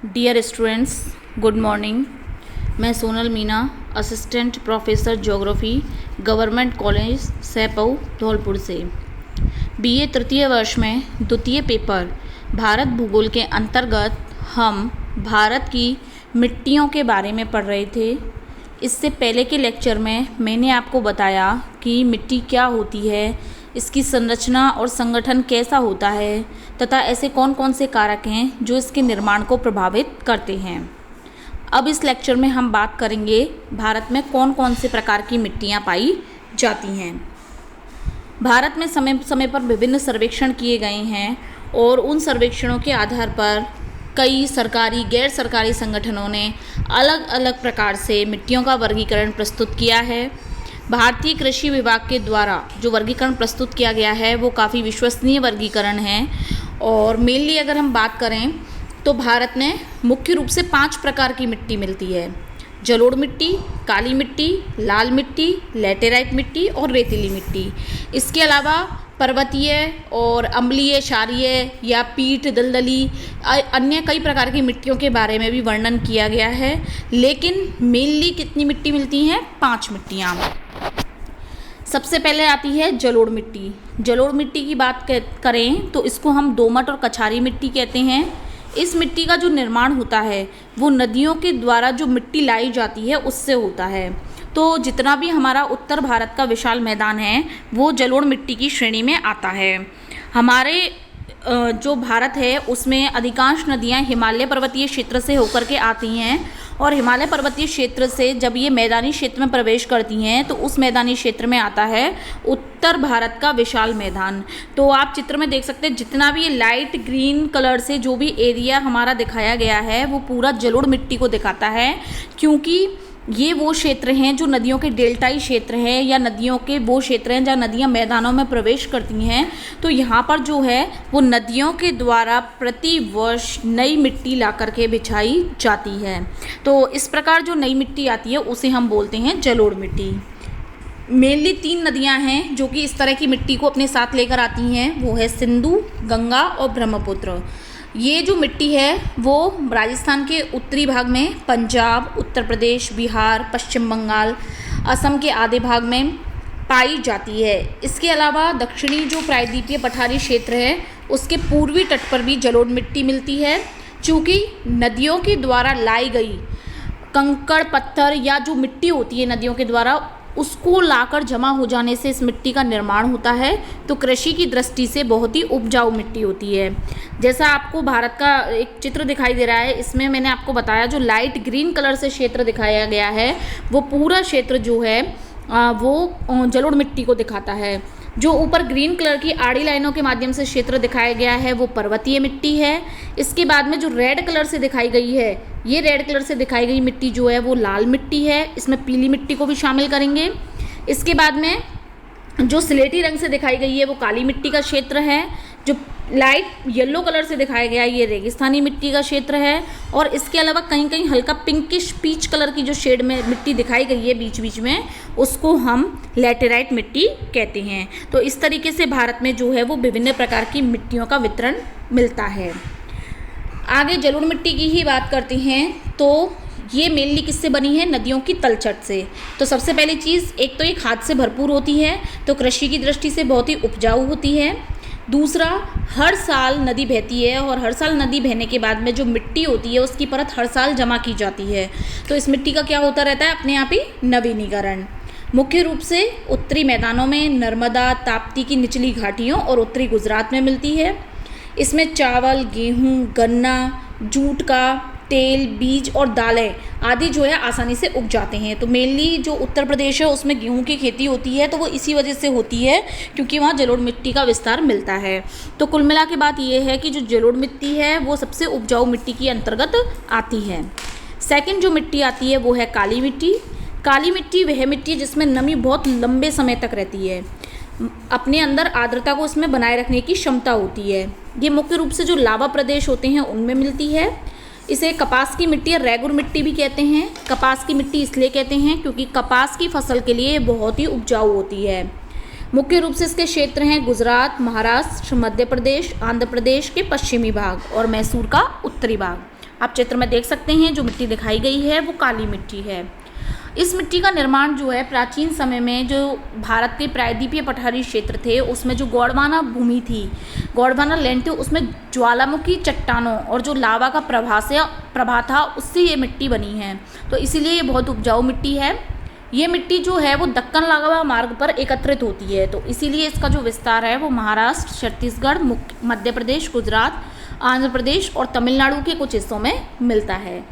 Dear students, good morning. मैं Sonal Meena, assistant professor geography, government college Saipau Dholpur से। BA तृतीय वर्ष में द्वितीय पेपर भारत भूगोल के अंतर्गत हम भारत की मिट्टियों के बारे में पढ़ रहे थे। इससे पहले के लेक्चर में मैंने आपको बताया कि मिट्टी क्या होती है, इसकी संरचना और संगठन कैसा होता है तथा ऐसे कौन कौन से कारक हैं जो इसके निर्माण को प्रभावित करते हैं। अब इस लेक्चर में हम बात करेंगे भारत में कौन कौन से प्रकार की मिट्टियाँ पाई जाती हैं। भारत में समय समय पर विभिन्न सर्वेक्षण किए गए हैं और उन सर्वेक्षणों के आधार पर कई सरकारी गैर सरकारी संगठनों ने अलग अलग प्रकार से मिट्टियों का वर्गीकरण प्रस्तुत किया है। भारतीय कृषि विभाग के द्वारा जो वर्गीकरण प्रस्तुत किया गया है वो काफ़ी विश्वसनीय वर्गीकरण है और मेनली अगर हम बात करें तो भारत में मुख्य रूप से 5 प्रकार की मिट्टी मिलती है: जलोढ़ मिट्टी, काली मिट्टी, लाल मिट्टी, लैटेराइट मिट्टी और रेतीली मिट्टी। इसके अलावा पर्वतीय और अम्लीय, क्षारीय या पीठ दलदली अन्य कई प्रकार की मिट्टियों के बारे में भी वर्णन किया गया है। लेकिन मेनली कितनी मिट्टी मिलती हैं? 5 मिट्टियाँ। सबसे पहले आती है जलोढ़ मिट्टी। जलोढ़ मिट्टी की बात करें तो इसको हम दोमट और कछारी मिट्टी कहते हैं। इस मिट्टी का जो निर्माण होता है वो नदियों के द्वारा जो मिट्टी लाई जाती है उससे होता है। तो जितना भी हमारा उत्तर भारत का विशाल मैदान है वो जलोढ़ मिट्टी की श्रेणी में आता है। हमारे जो भारत है उसमें अधिकांश नदियां हिमालय पर्वतीय क्षेत्र से होकर के आती हैं और हिमालय पर्वतीय क्षेत्र से जब ये मैदानी क्षेत्र में प्रवेश करती हैं तो उस मैदानी क्षेत्र में आता है उत्तर भारत का विशाल मैदान। तो आप चित्र में देख सकते हैं जितना भी ये लाइट ग्रीन कलर से जो भी एरिया हमारा दिखाया गया है वो पूरा जलोढ़ मिट्टी को दिखाता है, क्योंकि ये वो क्षेत्र हैं जो नदियों के डेल्टाई क्षेत्र हैं या नदियों के वो क्षेत्र हैं जहाँ नदियाँ मैदानों में प्रवेश करती हैं। तो यहाँ पर जो है वो नदियों के द्वारा प्रति वर्ष नई मिट्टी ला करके बिछाई जाती है। तो इस प्रकार जो नई मिट्टी आती है उसे हम बोलते हैं जलोढ़ मिट्टी। मेनली 3 नदियाँ हैं जो कि इस तरह की मिट्टी को अपने साथ लेकर आती हैं, वो है सिंधु, गंगा और ब्रह्मपुत्र। ये जो मिट्टी है वो राजस्थान के उत्तरी भाग में, पंजाब, उत्तर प्रदेश, बिहार, पश्चिम बंगाल, असम के आधे भाग में पाई जाती है। इसके अलावा दक्षिणी जो प्रायद्वीपीय पठारी क्षेत्र है उसके पूर्वी तट पर भी जलोढ़ मिट्टी मिलती है। चूँकि नदियों के द्वारा लाई गई कंकड़ पत्थर या जो मिट्टी होती है नदियों के द्वारा उसको लाकर जमा हो जाने से इस मिट्टी का निर्माण होता है, तो कृषि की दृष्टि से बहुत ही उपजाऊ मिट्टी होती है। जैसा आपको भारत का एक चित्र दिखाई दे रहा है, इसमें मैंने आपको बताया जो लाइट ग्रीन कलर से क्षेत्र दिखाया गया है वो पूरा क्षेत्र जो है वो जलोढ़ मिट्टी को दिखाता है। जो ऊपर ग्रीन कलर की आड़ी लाइनों के माध्यम से क्षेत्र दिखाया गया है वो पर्वतीय मिट्टी है। इसके बाद में जो रेड कलर से दिखाई गई है, ये रेड कलर से दिखाई गई मिट्टी जो है वो लाल मिट्टी है। इसमें पीली मिट्टी को भी शामिल करेंगे। इसके बाद में जो स्लेटी रंग से दिखाई गई है वो काली मिट्टी का क्षेत्र है। जो लाइट येलो कलर से दिखाया गया है ये रेगिस्तानी मिट्टी का क्षेत्र है। और इसके अलावा कहीं कहीं हल्का पिंकिश पीच कलर की जो शेड में मिट्टी दिखाई गई है बीच बीच में, उसको हम लैटेराइट मिट्टी कहते हैं। तो इस तरीके से भारत में जो है वो विभिन्न प्रकार की मिट्टियों का वितरण मिलता है। आगे जलोढ़ मिट्टी की ही बात करते हैं तो ये मेनली किससे बनी है? नदियों की तलछट से। तो सबसे पहली चीज़, एक तो ये खाद से भरपूर होती है तो कृषि की दृष्टि से बहुत ही उपजाऊ होती है। दूसरा, हर साल नदी बहती है और हर साल नदी बहने के बाद में जो मिट्टी होती है उसकी परत हर साल जमा की जाती है। तो इस मिट्टी का क्या होता रहता है? अपने आप ही नवीनीकरण। मुख्य रूप से उत्तरी मैदानों में, नर्मदा, ताप्ती की निचली घाटियों और उत्तरी गुजरात में मिलती है। इसमें चावल, गेहूँ, गन्ना, जूट का तेल, बीज और दालें आदि जो है आसानी से उग जाते हैं। तो मेनली जो उत्तर प्रदेश है उसमें गेहूं की खेती होती है, तो वो इसी वजह से होती है क्योंकि वहाँ जलोढ़ मिट्टी का विस्तार मिलता है। तो कुल मिला के बात ये है कि जो जलोढ़ मिट्टी है वो सबसे उपजाऊ मिट्टी के अंतर्गत आती है। सेकंड जो मिट्टी आती है वो है काली मिट्टी। काली मिट्टी वह मिट्टी है जिसमें नमी बहुत लंबे समय तक रहती है, अपने अंदर आर्द्रता को इसमें बनाए रखने की क्षमता होती है। ये मुख्य रूप से जो लावा प्रदेश होते हैं उनमें मिलती है। इसे कपास की मिट्टी या रेगुर मिट्टी भी कहते हैं। कपास की मिट्टी इसलिए कहते हैं क्योंकि कपास की फसल के लिए बहुत ही उपजाऊ होती है। मुख्य रूप से इसके क्षेत्र हैं गुजरात, महाराष्ट्र, मध्य प्रदेश, आंध्र प्रदेश के पश्चिमी भाग और मैसूर का उत्तरी भाग। आप चित्र में देख सकते हैं जो मिट्टी दिखाई गई है वो काली मिट्टी है। इस मिट्टी का निर्माण जो है प्राचीन समय में जो भारत के प्रायद्वीपीय पठारी क्षेत्र थे उसमें जो गोंडवाना भूमि थी, गोंडवाना लैंड थे, उसमें ज्वालामुखी चट्टानों और जो लावा का प्रभाव था उससे ये मिट्टी बनी है। तो इसीलिए ये बहुत उपजाऊ मिट्टी है। ये मिट्टी जो है वो दक्कन लावा मार्ग पर एकत्रित होती है, तो इसीलिए इसका जो विस्तार है वो महाराष्ट्र, छत्तीसगढ़, मध्य प्रदेश, गुजरात, आंध्र प्रदेश और तमिलनाडु के कुछ हिस्सों में मिलता है।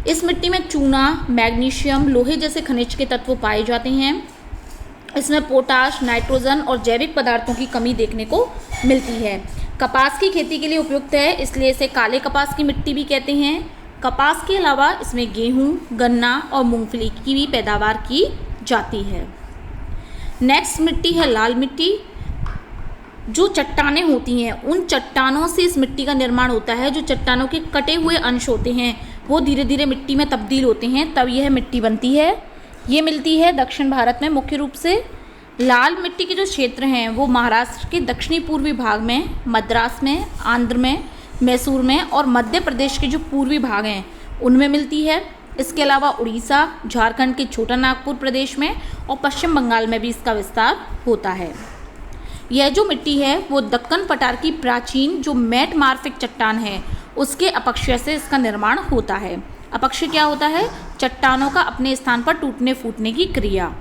इस मिट्टी में चूना, मैग्नीशियम, लोहे जैसे खनिज के तत्व पाए जाते हैं। इसमें पोटाश, नाइट्रोजन और जैविक पदार्थों की कमी देखने को मिलती है। कपास की खेती के लिए उपयुक्त है, इसलिए इसे काले कपास की मिट्टी भी कहते हैं। कपास के अलावा इसमें गेहूं, गन्ना और मूंगफली की भी पैदावार की जाती है। नेक्स्ट मिट्टी है लाल मिट्टी। जो चट्टानें होती हैं उन चट्टानों से इस मिट्टी का निर्माण होता है। जो चट्टानों के कटे हुए अंश होते हैं वो धीरे धीरे मिट्टी में तब्दील होते हैं, तब यह मिट्टी बनती है। ये मिलती है दक्षिण भारत में मुख्य रूप से। लाल मिट्टी के जो क्षेत्र हैं वो महाराष्ट्र के दक्षिणी पूर्वी भाग में, मद्रास में, आंध्र में, मैसूर में और मध्य प्रदेश के जो पूर्वी भाग हैं उनमें मिलती है। इसके अलावा उड़ीसा, झारखंड के छोटा नागपुर प्रदेश में और पश्चिम बंगाल में भी इसका विस्तार होता है। यह जो मिट्टी है वो दक्कन पठार की प्राचीन जो मेटमार्फिक चट्टान है उसके अपक्षय से इसका निर्माण होता है। अपक्षय क्या होता है? चट्टानों का अपने स्थान पर टूटने फूटने की क्रिया।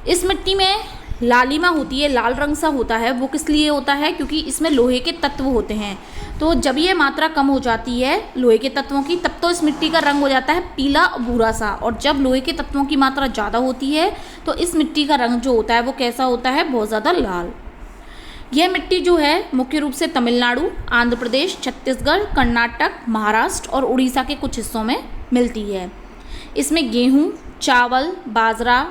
इस मिट्टी में लालिमा होती है, लाल रंग सा होता है। वो किस लिए होता है? क्योंकि इसमें लोहे के तत्व होते हैं। तो जब ये मात्रा कम हो जाती है लोहे के तत्वों की, तब तो इस मिट्टी का रंग हो जाता है पीला भूरा सा, और जब लोहे के तत्वों की मात्रा ज़्यादा होती है तो इस मिट्टी का रंग जो होता है वो कैसा होता है? बहुत ज़्यादा लाल। यह मिट्टी जो है मुख्य रूप से तमिलनाडु, आंध्र प्रदेश, छत्तीसगढ़, कर्नाटक, महाराष्ट्र और उड़ीसा के कुछ हिस्सों में मिलती है। इसमें गेहूं, चावल, बाजरा,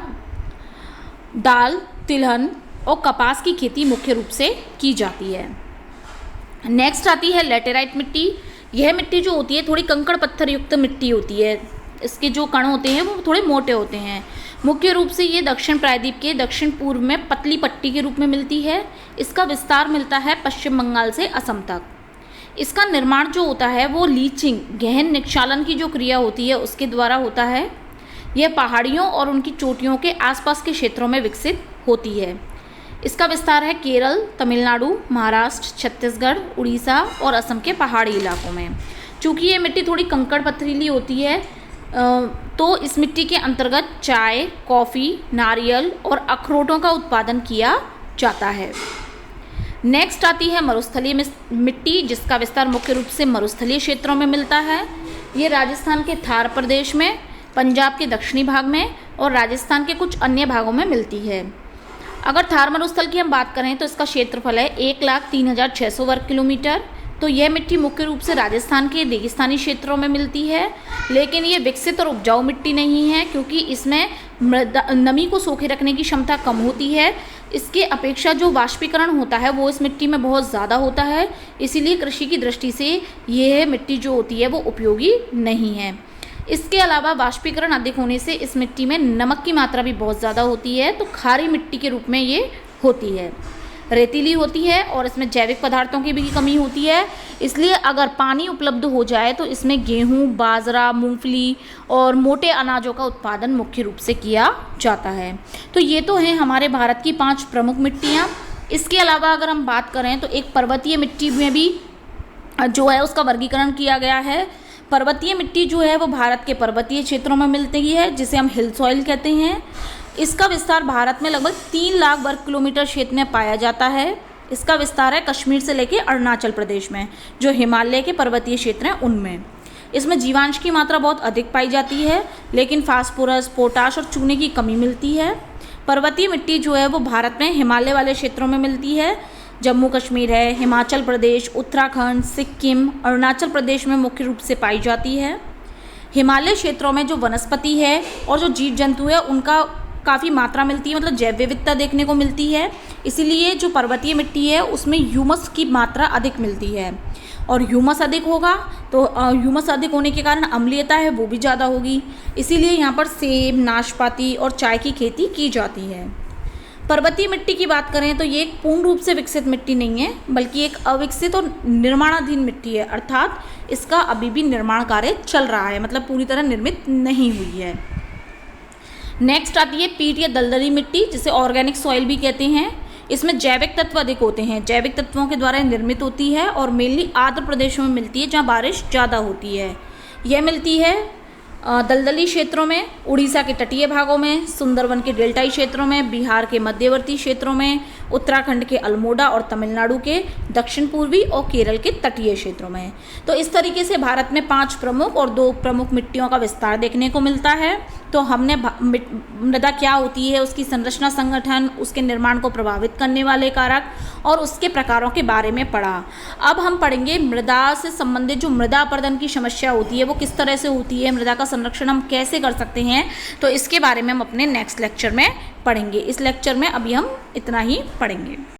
दाल, तिलहन और कपास की खेती मुख्य रूप से की जाती है। नेक्स्ट आती है लैटेराइट मिट्टी। यह मिट्टी जो होती है थोड़ी कंकड़ पत्थर युक्त मिट्टी होती है। इसके जो कण होते हैं वो थोड़े मोटे होते हैं। मुख्य रूप से ये दक्षिण प्रायद्वीप के दक्षिण पूर्व में पतली पट्टी के रूप में मिलती है। इसका विस्तार मिलता है पश्चिम बंगाल से असम तक। इसका निर्माण जो होता है वो लीचिंग, गहन निक्षालन की जो क्रिया होती है उसके द्वारा होता है। यह पहाड़ियों और उनकी चोटियों के आसपास के क्षेत्रों में विकसित होती है। इसका विस्तार है केरल, तमिलनाडु, महाराष्ट्र, छत्तीसगढ़, उड़ीसा और असम के पहाड़ी इलाकों में। चूँकि ये मिट्टी थोड़ी कंकड़ पथरीली होती है तो इस मिट्टी के अंतर्गत चाय, कॉफ़ी, नारियल और अखरोटों का उत्पादन किया जाता है। नेक्स्ट आती है मरुस्थलीय मिट्टी, जिसका विस्तार मुख्य रूप से मरुस्थलीय क्षेत्रों में मिलता है। ये राजस्थान के थार प्रदेश में, पंजाब के दक्षिणी भाग में और राजस्थान के कुछ अन्य भागों में मिलती है। अगर थार मरुस्थल की हम बात करें तो इसका क्षेत्रफल है 1,03,600 वर्ग किलोमीटर। तो यह मिट्टी मुख्य रूप से राजस्थान के रेगिस्तानी क्षेत्रों में मिलती है, लेकिन ये विकसित और उपजाऊ मिट्टी नहीं है क्योंकि इसमें नमी को सोखे रखने की क्षमता कम होती है। इसके अपेक्षा जो वाष्पीकरण होता है वो इस मिट्टी में बहुत ज़्यादा होता है, इसीलिए कृषि की दृष्टि से यह मिट्टी जो होती है वो उपयोगी नहीं है। इसके अलावा वाष्पीकरण अधिक होने से इस मिट्टी में नमक की मात्रा भी बहुत ज़्यादा होती है, तो खारी मिट्टी के रूप में ये होती है। रेतीली होती है और इसमें जैविक पदार्थों की भी कमी होती है, इसलिए अगर पानी उपलब्ध हो जाए तो इसमें गेहूं, बाजरा, मूंगफली और मोटे अनाजों का उत्पादन मुख्य रूप से किया जाता है। तो ये तो हैं हमारे भारत की 5 प्रमुख मिट्टियाँ। इसके अलावा अगर हम बात करें तो एक पर्वतीय मिट्टी में भी जो है उसका वर्गीकरण किया गया है। पर्वतीय मिट्टी जो है वो भारत के पर्वतीय क्षेत्रों में मिलती है, जिसे हम हिल सॉइल कहते हैं। इसका विस्तार भारत में लगभग 3 लाख वर्ग किलोमीटर क्षेत्र में पाया जाता है। इसका विस्तार है कश्मीर से लेकर अरुणाचल प्रदेश में, जो हिमालय के पर्वतीय क्षेत्र हैं उनमें। इसमें जीवांश की मात्रा बहुत अधिक पाई जाती है, लेकिन फास्फोरस, पोटाश और चूने की कमी मिलती है। पर्वतीय मिट्टी जो है वो भारत में हिमालय वाले क्षेत्रों में मिलती है। जम्मू कश्मीर है, हिमाचल प्रदेश, उत्तराखंड, सिक्किम, अरुणाचल प्रदेश में मुख्य रूप से पाई जाती है। हिमालय क्षेत्रों में जो वनस्पति है और जो जीव जंतु है उनका काफ़ी मात्रा मिलती है, मतलब जैव विविधता देखने को मिलती है। इसीलिए जो पर्वतीय मिट्टी है उसमें ह्यूमस की मात्रा अधिक मिलती है, और ह्यूमस अधिक होगा तो ह्यूमस अधिक होने के कारण अम्लीयता है वो भी ज़्यादा होगी। इसीलिए यहाँ पर सेब, नाशपाती और चाय की खेती की जाती है। पर्वतीय मिट्टी की बात करें तो ये एक पूर्ण रूप से विकसित मिट्टी नहीं है, बल्कि एक अविकसित और निर्माणाधीन मिट्टी है, अर्थात इसका अभी भी निर्माण कार्य चल रहा है, मतलब पूरी तरह निर्मित नहीं हुई है। नेक्स्ट आती है पीट या दलदली मिट्टी, जिसे ऑर्गेनिक सॉइल भी कहते हैं। इसमें जैविक तत्व अधिक होते हैं, जैविक तत्वों के द्वारा निर्मित होती है और मेनली आर्द्र प्रदेशों में मिलती है जहाँ बारिश ज़्यादा होती है। यह मिलती है दलदली क्षेत्रों में, उड़ीसा के तटीय भागों में, सुंदरवन के डेल्टाई क्षेत्रों में, बिहार के मध्यवर्ती क्षेत्रों में, उत्तराखंड के अल्मोड़ा और तमिलनाडु के दक्षिण पूर्वी और केरल के तटीय क्षेत्रों में। तो इस तरीके से भारत में 5 प्रमुख और 2 प्रमुख मिट्टियों का विस्तार देखने को मिलता है। तो हमने मृदा क्या होती है, उसकी संरचना संगठन, उसके निर्माण को प्रभावित करने वाले कारक और उसके प्रकारों के बारे में पढ़ा। अब हम पढ़ेंगे मृदा से संबंधित जो मृदा अपरदन की समस्या होती है वो किस तरह से होती है, मृदा का संरक्षण हम कैसे कर सकते हैं, तो इसके बारे में हम अपने नेक्स्ट लेक्चर में पढ़ेंगे। इस लेक्चर में अभी हम इतना ही पढ़ेंगे।